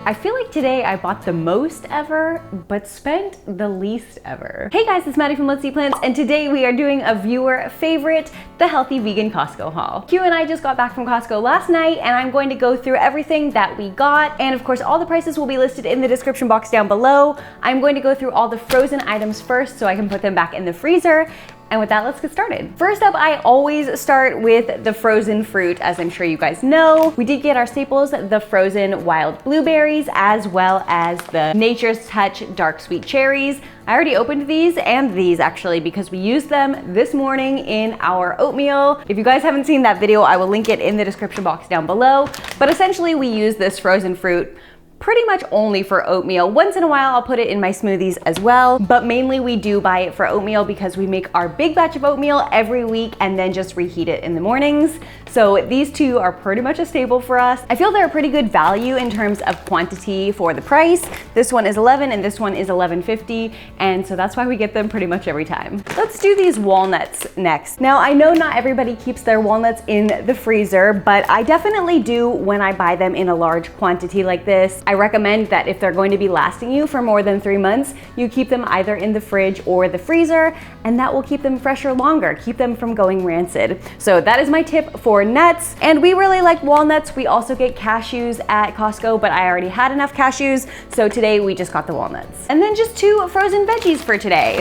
I feel like today I bought the most ever, but spent the least ever. Hey guys, it's Maddie from Let's Eat Plants, and today we are doing a viewer favorite, the Healthy Vegan Costco haul. Q and I just got back from Costco last night, and I'm going to go through everything that we got, and of course all the prices will be listed in the description box down below. I'm going to go through all the frozen items first so I can put them back in the freezer. And with that, let's get started. First up, I always start with the frozen fruit, as I'm sure you guys know. We did get our staples, the frozen wild blueberries, as well as the Nature's Touch dark sweet cherries. I already opened these and these actually because we used them this morning in our oatmeal. If you guys haven't seen that video, I will link it in the description box down below. But essentially we use this frozen fruit pretty much only for oatmeal. Once in a while, I'll put it in my smoothies as well, but mainly we do buy it for oatmeal because we make our big batch of oatmeal every week and then just reheat it in the mornings. So these two are pretty much a staple for us. I feel they're a pretty good value in terms of quantity for the price. This one is $11 and this one is $11.50, and so that's why we get them pretty much every time. Let's do these walnuts next. Now, I know not everybody keeps their walnuts in the freezer, but I definitely do when I buy them in a large quantity like this. I recommend that if they're going to be lasting you for more than 3 months, you keep them either in the fridge or the freezer, and that will keep them fresher longer, keep them from going rancid. So that is my tip for nuts. And we really like walnuts. We also get cashews at Costco, but I already had enough cashews, so today we just got the walnuts. And then just 2 frozen veggies for today.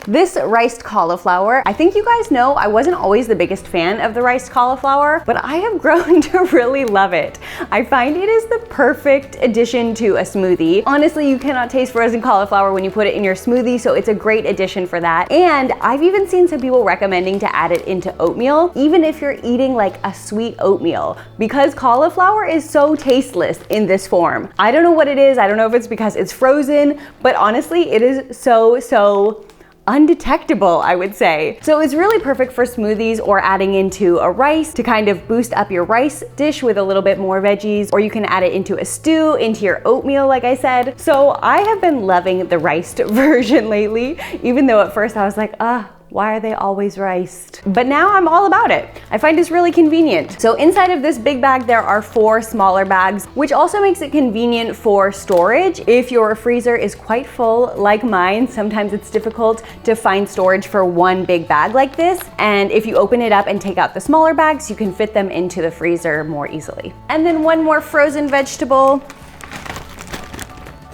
This riced cauliflower, I think you guys know I wasn't always the biggest fan of the riced cauliflower, but I have grown to really love it. I find it is the perfect addition to a smoothie. Honestly, you cannot taste frozen cauliflower when you put it in your smoothie, so it's a great addition for that. And I've even seen some people recommending to add it into oatmeal, even if you're eating like a sweet oatmeal, because cauliflower is so tasteless in this form. I don't know what it is. I don't know if it's because it's frozen, but honestly, it is so undetectable, I would say. So it's really perfect for smoothies or adding into a rice to kind of boost up your rice dish with a little bit more veggies, or you can add it into a stew, into your oatmeal, like I said. So I have been loving the riced version lately, even though at first I was like, why are they always riced? But now I'm all about it. I find this really convenient. So inside of this big bag, there are 4 smaller bags, which also makes it convenient for storage. If your freezer is quite full, like mine, sometimes it's difficult to find storage for one big bag like this. And if you open it up and take out the smaller bags, you can fit them into the freezer more easily. And then one more frozen vegetable.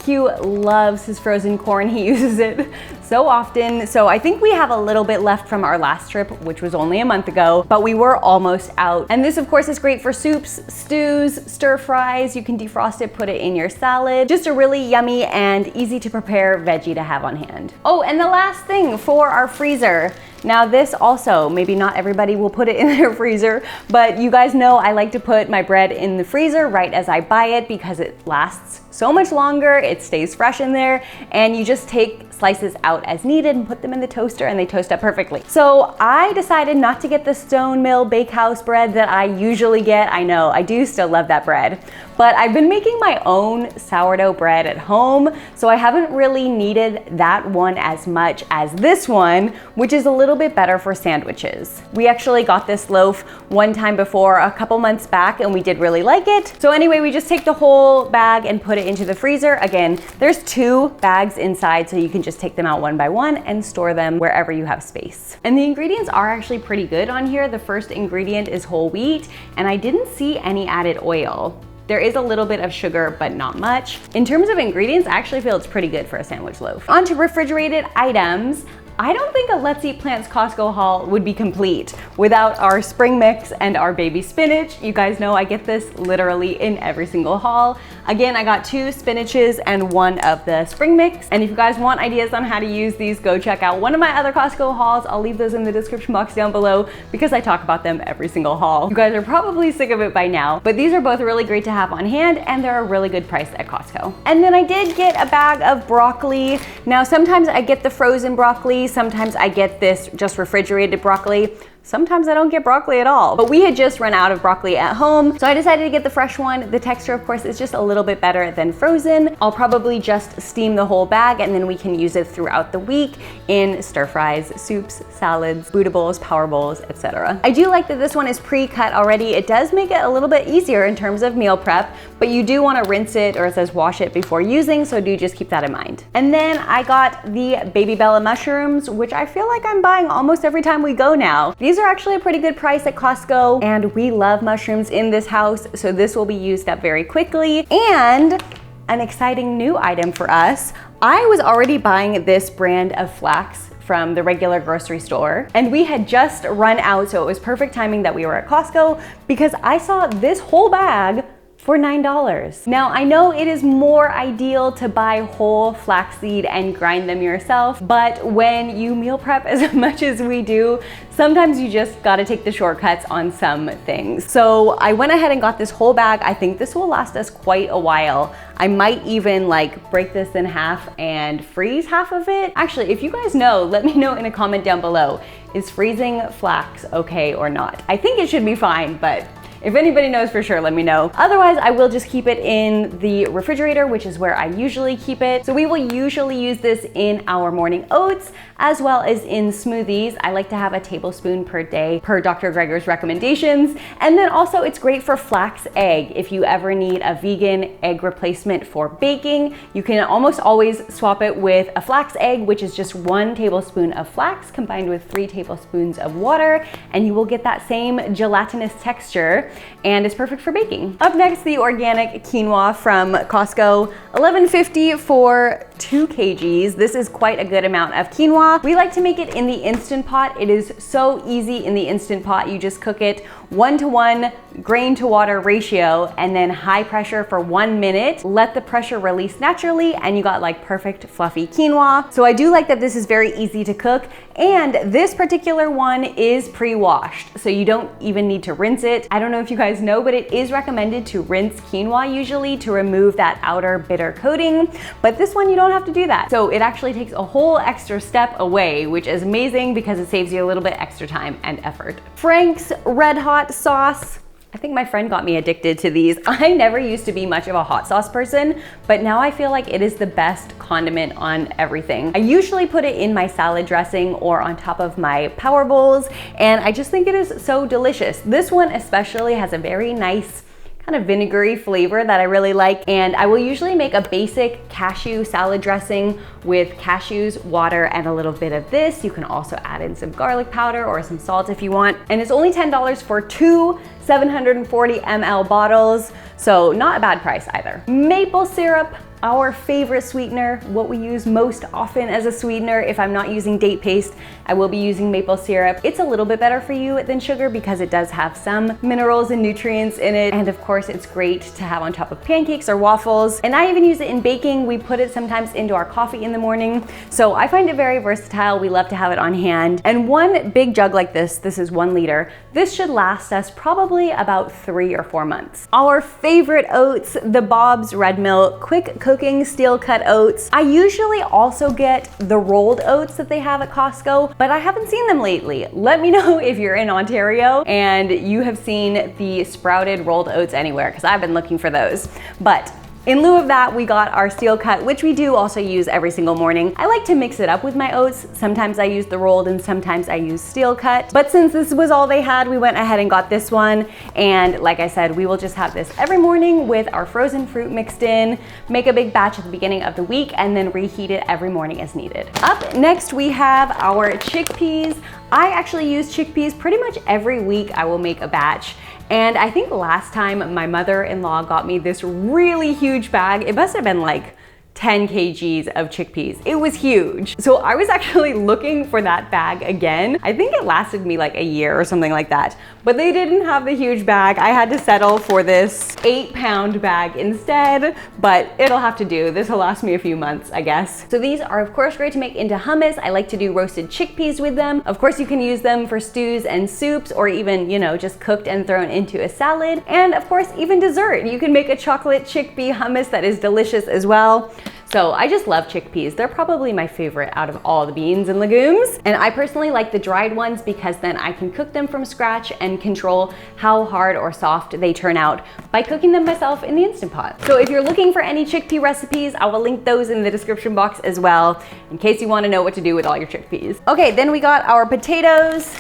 Q loves his frozen corn. He uses it so often. So I think we have a little bit left from our last trip, which was only a month ago, but we were almost out. And this of course is great for soups, stews, stir fries. You can defrost it, put it in your salad. Just a really yummy and easy to prepare veggie to have on hand. Oh, and the last thing for our freezer. Now this also, maybe not everybody will put it in their freezer, but you guys know I like to put my bread in the freezer right as I buy it because it lasts so much longer, it stays fresh in there, and you just take slices out as needed and put them in the toaster and they toast up perfectly. So I decided not to get the Stone Mill Bakehouse bread that I usually get. I know, I do still love that bread, but I've been making my own sourdough bread at home, so I haven't really needed that one as much as this one, which is a little bit better for sandwiches. We actually got this loaf one time before, a couple months back, and we did really like it. So anyway, we just take the whole bag and put it into the freezer. Again, there's 2 bags inside, so you can just take them out one by one and store them wherever you have space. And the ingredients are actually pretty good on here. The first ingredient is whole wheat, and I didn't see any added oil. There is a little bit of sugar, but not much. In terms of ingredients, I actually feel it's pretty good for a sandwich loaf. On to refrigerated items. I don't think a Let's Eat Plants Costco haul would be complete without our spring mix and our baby spinach. You guys know I get this literally in every single haul. Again, I got 2 spinaches and 1 of the spring mix. And if you guys want ideas on how to use these, go check out one of my other Costco hauls. I'll leave those in the description box down below because I talk about them every single haul. You guys are probably sick of it by now, but these are both really great to have on hand and they're a really good price at Costco. And then I did get a bag of broccoli. Now, sometimes I get the frozen broccoli, sometimes I get this just refrigerated broccoli. sometimes I don't get broccoli at all. But we had just run out of broccoli at home, so I decided to get the fresh one. The texture, of course, is just a little bit better than frozen. I'll probably just steam the whole bag and then we can use it throughout the week in stir fries, soups, salads, Buddha bowls, power bowls, etc. I do like that this one is pre-cut already. It does make it a little bit easier in terms of meal prep, but you do want to rinse it, or it says wash it before using, so do just keep that in mind. And then I got the Baby Bella mushrooms, which I feel like I'm buying almost every time we go now. These are actually a pretty good price at Costco, and we love mushrooms in this house, so this will be used up very quickly. And an exciting new item for us. I was already buying this brand of flax from the regular grocery store, and we had just run out, so it was perfect timing that we were at Costco because I saw this whole bag for $9. Now, I know it is more ideal to buy whole flaxseed and grind them yourself, but when you meal prep as much as we do, sometimes you just gotta take the shortcuts on some things. So I went ahead and got this whole bag. I think this will last us quite a while. I might even like break this in half and freeze half of it. Actually, if you guys know, let me know in a comment down below. Is freezing flax okay or not? I think it should be fine, but if anybody knows for sure, let me know. Otherwise, I will just keep it in the refrigerator, which is where I usually keep it. So we will usually use this in our morning oats, as well as in smoothies. I like to have a tablespoon per day per Dr. Greger's recommendations. And then also it's great for flax egg. If you ever need a vegan egg replacement for baking, you can almost always swap it with a flax egg, which is just 1 tablespoon of flax combined with 3 tablespoons of water, and you will get that same gelatinous texture, and it's perfect for baking. Up next, the organic quinoa from Costco, $11.50 for 2 kgs. This is quite a good amount of quinoa. We like to make it in the Instant Pot. It is so easy in the Instant Pot. You just cook it 1-to-1 grain to water ratio and then high pressure for 1 minute. Let the pressure release naturally and you got like perfect fluffy quinoa. So I do like that this is very easy to cook, and this particular one is pre-washed, so you don't even need to rinse it. I don't know if you guys know, but it is recommended to rinse quinoa usually to remove that outer bitter coating, but this one you don't have to do that. So it actually takes a whole extra step away, which is amazing because it saves you a little bit extra time and effort. Frank's Red Hot sauce. I think my friend got me addicted to these. I never used to be much of a hot sauce person, but now I feel like it is the best condiment on everything. I usually put it in my salad dressing or on top of my power bowls, and I just think it is so delicious. This one especially has a very nice kind of vinegary flavor that I really like, and I will usually make a basic cashew salad dressing with cashews, water, and a little bit of this. You can also add in some garlic powder or some salt if you want, and it's only $10 for 2 740 ml bottles, so not a bad price either. Maple syrup, our favorite sweetener, what we use most often as a sweetener. If I'm not using date paste, I will be using maple syrup. It's a little bit better for you than sugar because it does have some minerals and nutrients in it. And of course, it's great to have on top of pancakes or waffles. And I even use it in baking. We put it sometimes into our coffee in the morning. So I find it very versatile. We love to have it on hand. And one big jug like this is 1 liter. This should last us probably about 3 or 4 months. Our favorite oats, the Bob's Red Mill Quick Cooking Steel Cut Oats. I usually also get the rolled oats that they have at Costco, but I haven't seen them lately. Let me know if you're in Ontario and you have seen the sprouted rolled oats anywhere, because I've been looking for those. But in lieu of that, we got our steel cut, which we do also use every single morning. I like to mix it up with my oats. Sometimes I use the rolled and sometimes I use steel cut. But since this was all they had, we went ahead and got this one. And like I said, we will just have this every morning with our frozen fruit mixed in, make a big batch at the beginning of the week, and then reheat it every morning as needed. Up next, we have our chickpeas. I actually use chickpeas pretty much every week. I will make a batch. And I think last time my mother-in-law got me this really huge bag. It must have been like 10 kgs of chickpeas. It was huge. So I was actually looking for that bag again. I think it lasted me like a year or something like that, but they didn't have the huge bag. I had to settle for this 8-pound bag instead, but it'll have to do. This will last me a few months, I guess. So these are of course great to make into hummus. I like to do roasted chickpeas with them. Of course, you can use them for stews and soups, or even, you know, just cooked and thrown into a salad. And of course, even dessert. You can make a chocolate chickpea hummus that is delicious as well. So I just love chickpeas. They're probably my favorite out of all the beans and legumes. And I personally like the dried ones because then I can cook them from scratch and control how hard or soft they turn out by cooking them myself in the Instant Pot. So if you're looking for any chickpea recipes, I will link those in the description box as well, in case you want to know what to do with all your chickpeas. Okay, then we got our potatoes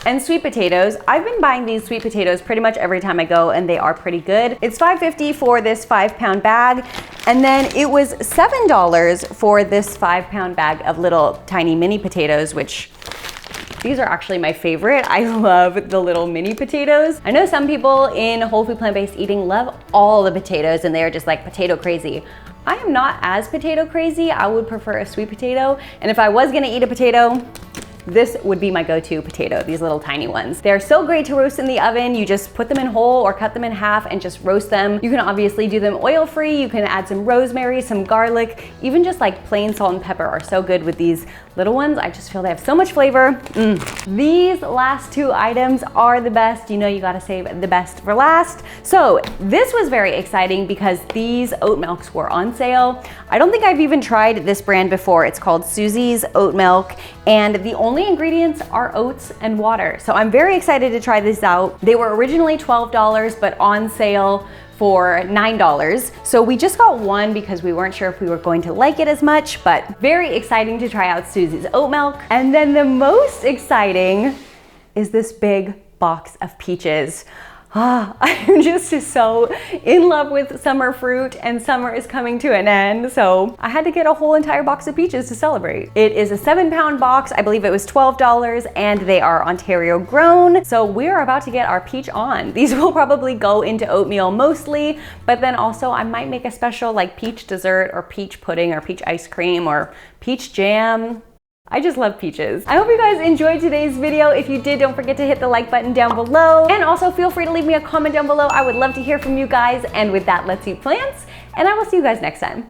and sweet potatoes. I've been buying these sweet potatoes pretty much every time I go, and they are pretty good. It's $5.50 for this 5-pound bag, and then it was $7 for this 5-pound bag of little tiny mini potatoes, which these are actually my favorite. I love the little mini potatoes. I know some people in whole food plant-based eating love all the potatoes and they're just like potato crazy. I am not as potato crazy. I would prefer a sweet potato. And if I was gonna eat a potato, this would be my go-to potato, these little tiny ones. They're so great to roast in the oven. You just put them in whole or cut them in half and just roast them. You can obviously do them oil-free. You can add some rosemary, some garlic, even just like plain salt and pepper are so good with these little ones. I just feel they have so much flavor. These last two items are the best. You know you gotta save the best for last. So this was very exciting because these oat milks were on sale. I don't think I've even tried this brand before. It's called Susie's Oat Milk, and the only ingredients are oats and water. So I'm very excited to try this out. They were originally $12, but on sale for $9. So we just got one because we weren't sure if we were going to like it as much, but very exciting to try out Susie's oat milk. And then the most exciting is this big box of peaches. I'm just so in love with summer fruit, and summer is coming to an end, so I had to get a whole entire box of peaches to celebrate. It is a 7-pound box. I believe it was $12, and they are Ontario grown, so we're about to get our peach on. These will probably go into oatmeal mostly, but then also I might make a special like peach dessert or peach pudding or peach ice cream or peach jam. I just love peaches. I hope you guys enjoyed today's video. If you did, don't forget to hit the like button down below. And also feel free to leave me a comment down below. I would love to hear from you guys. And with that, let's eat plants. And I will see you guys next time.